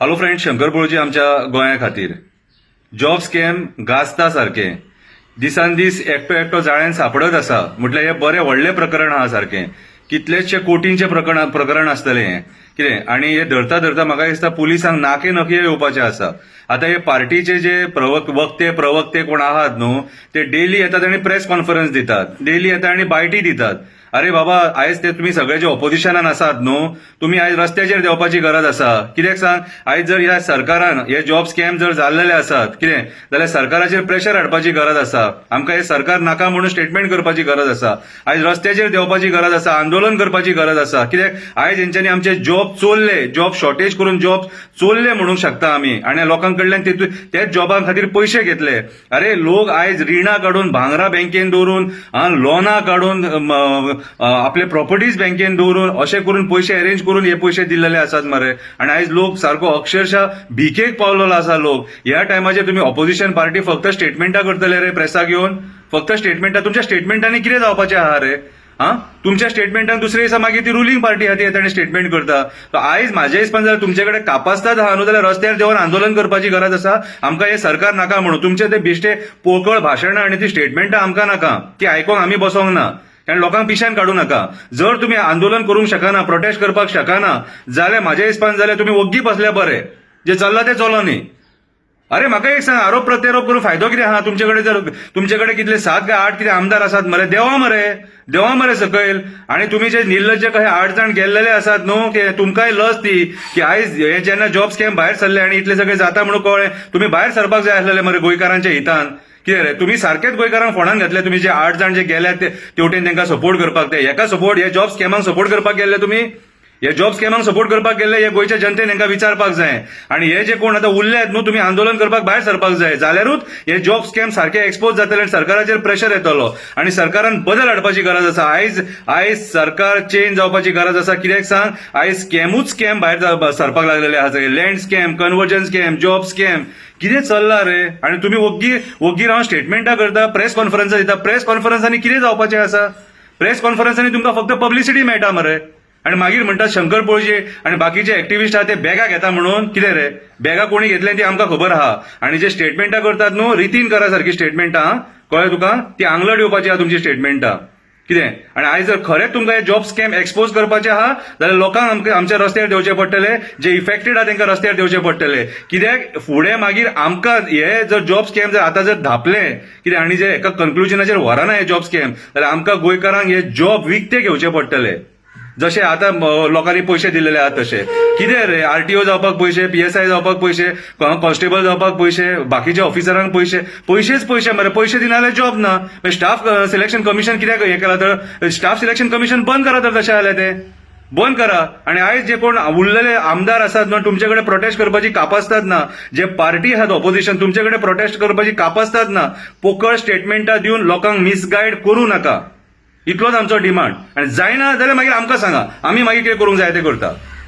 Hello friend, Shankar पळोवची आमच्या गोंया खातीर जॉब स्कॅम गाजता सारखे दिसान दीस एकटो एकटो जाळ्यान सापडत आसा. म्हटल्यार हे बरें व्हडलें प्रकरण आहा सारखें. कितलेशे कोटींचे प्रकरण आसतलें हें कितें. आनी हे धरता धरता म्हाका दिसता पुलिसांक नाके नखे येवपाचे आसा. आता हे पार्टीचे जे प्रवक्ते कोण आहात न्हू, ते डेली येतात आनी प्रेस कॉन्फरन्स दितात, डेली येतात आनी बायटी दितात. अरे बाबा, आयज ते तुम्ही सगळे जे ऑपोजिशनान आसात न्हू, तुम्ही आयज रस्त्याचेर देवपाची गरज आसा. कित्याक सांग, आयज जर ह्या सरकारान हे जॉब स्कॅम जर जाल्लेले आसात कितें जाल्यार सरकाराचेर प्रेशर हाडपाची गरज आसा. आमकां हे सरकार नाका म्हणून स्टेटमेंट करपाची गरज आसा. आयज रस्त्याचेर देवपाची गरज आसा, आंदोलन करपाची गरज आसा. कित्याक आयज हेंच्यांनी आमचे जॉब चोरले, जॉब शॉर्टेज करून जॉब चोरले म्हणूंक शकता आमी. आनी लोकांकडल्यान तेच जॉबां खातीर पयशे घेतले. अरे लोक आयज रिणां काडून, भांगरा बँकेन दवरून, लोनां काडून, आपले प्रॉपर्टीज बँकेन दवरून, अशें करून पयशे अरेंज करून हे पयशे दिल्लेले आसात मरे. आनी आयज लोक सारको अक्षरशः भिकेक पावलेलो आसा लोक. ह्या टायमाचेर तुम्ही ऑपोजिशन पार्टी फक्त स्टेटमेंटां करतले रे प्रेसाक येवन. फक्त स्टेटमेंटां. तुमच्या स्टेटमेंटांनी कितें जावपाचें आहा रे? तुमच्या स्टेटमेंटान दुसरे दिसा मागीर ती रुलिंग पार्टी आहा ती येता आनी स्टेटमेंट करता. आयज म्हाज्या हिसपान जाल्यार तुमचे कडेन कापास्ताद आहा न्हू, जाल्यार रस्त्यार देवन आंदोलन करपाची गरज आसा. आमकां हे सरकार नाका म्हणून. तुमचे ते बिश्टे पोकळ भाशणां आनी ती स्टेटमेंटां आमकां नाका. ती आयकोंक आमी बसोंक ना. कारण लोकांक पिश्यान काडू नका. जर तुम्ही आंदोलन करूंक शकना, प्रोटेस्ट करपाक शकना, जाल्यार म्हाज्या हिसपान जाल्यार तुम्ही ओग्गी बसल्या बरे. जे चल्ला ते चलो न्ही. अरे म्हाका एक सांग, आरोप प्रत्यारोप करून फायदो कितें आहा? तुमचे कडेन कितले 7 काय 8 कितें आमदार आसात मरे. देवा मरे सकयल. आणि तुम्ही जे निर्लज्ज कहे 8 जण गेल्लेले आसात न्हू, की तुमकांय लस ती की आयज हे जेन्ना जॉब स्कॅम भायर सरले आणि इतले सगळे जाता म्हणून कळ्ळें, तुम्ही भायर सरपाक जाय आसलेले मरे गोंयकारांच्या हितान. कितें रे, तुम्ही सारकेच गोंयकारांक फोंडान घातले. तुम्ही जे 8 जण जे गेल्यात ते तेवटेन तांकां सपोर्ट करपाक, ते हे जॉब स्कॅमांक सपोर्ट करपाक गेल्ले तुम्ही. हे जॉब स्कॅमांक सपोर्ट करपाक गेल्ले हे गोंयच्या जनतेन हांकां विचारपाक जाय. आणि हे जे कोण आतां उरल्यात न्हू, तुम्ही आंदोलन करपाक भायर सरपाक जाय. जाल्यारूच हे जॉब स्कॅम सारखे एक्सपोज जातले आनी सरकाराचेर प्रेशर येतलो आणि सरकारान बदल हाडपाची गरज आसा. आयज सरकार चेंज जावपाची गरज आसा. कित्याक सांग, आयज स्कॅम भायर सरपाक लागलेले आहा. सगळे land scam, conversion scam, job scam कितें चल्ला रे. आणि तुम्ही ओग्गी रावन स्टेटमेंटां करता, प्रेस कॉन्फरन्सां दिता. प्रेस कॉन्फरन्सांनी कितें जावपाचें आसा? प्रेस कॉन्फरन्सांनी तुमकां फक्त पब्लिसिटी मेळटा मरे. आणि मागीर म्हणटात शंकर पळोवचे आणि बाकीचे एक्टिव्हिस्ट आहात ते बॅगा घेता म्हणून. कितें रे, बॅगा कोणी घेतल्या ती आमकां खबर आहा. आणि जे स्टेटमेंटां करतात न्हू, रितीन करा सारखी स्टेटमेंटां, कळ्ळें तुका? ती आंगलट येवपाची आहा तुमची स्टेटमेंटां. कितें. आणि आयज जर खरेंच तुमकां हे जॉब स्कॅम एक्सपोज करपाचे आहा जाल्यार लोकांक आमच्या रस्त्यार देवचे पडटले. जे इफेक्टेड आहा तांकां रस्त्यार देवचे पडटले. कित्याक फुडें मागीर आमकां हे जर जॉब स्कॅम जर आतां जर धापले कितें आनी जे एका कन्क्लुजनाचेर व्हरना हे जॉब स्कॅम, जाल्यार आमकां गोंयकारांक हे जॉब विकते घेवचे पडटले. जशे आता लोकांनी पयशे दिलेले आहात तसे. कितें रे, आरटीओ जावपाक पयशे, PSI जावपाक पयशे, कॉन्स्टेबल जावपाक पयशे, बाकीच्या ऑफिसरांक पयशेच पयशे मरे. पयशे दिना जाल्यार जॉब ना. स्टाफ सिलेक्शन कमिशन कित्याक हे केला? तर स्टाफ सिलेक्शन कमिशन बंद करा. तर तशें जाल्यार ते बंद करा. आणि आयज जे कोण उरलेले आमदार आसात ना, तुमच्याकडे प्रोटेस्ट करपाची कापासतात ना, जे पार्टी आहात ऑपोजिशन, तुमच्याकडे प्रोटेस्ट करपाची कापासतात ना, पोकळ स्टेटमेंटां दिवन लोकांक मिसगायड करू नका. इतलोच आमचो डिमांड. आणि जायना जाल्यार मागीर आमकां सांगा, आमी मागीर कितें करूंक जाय ते करता.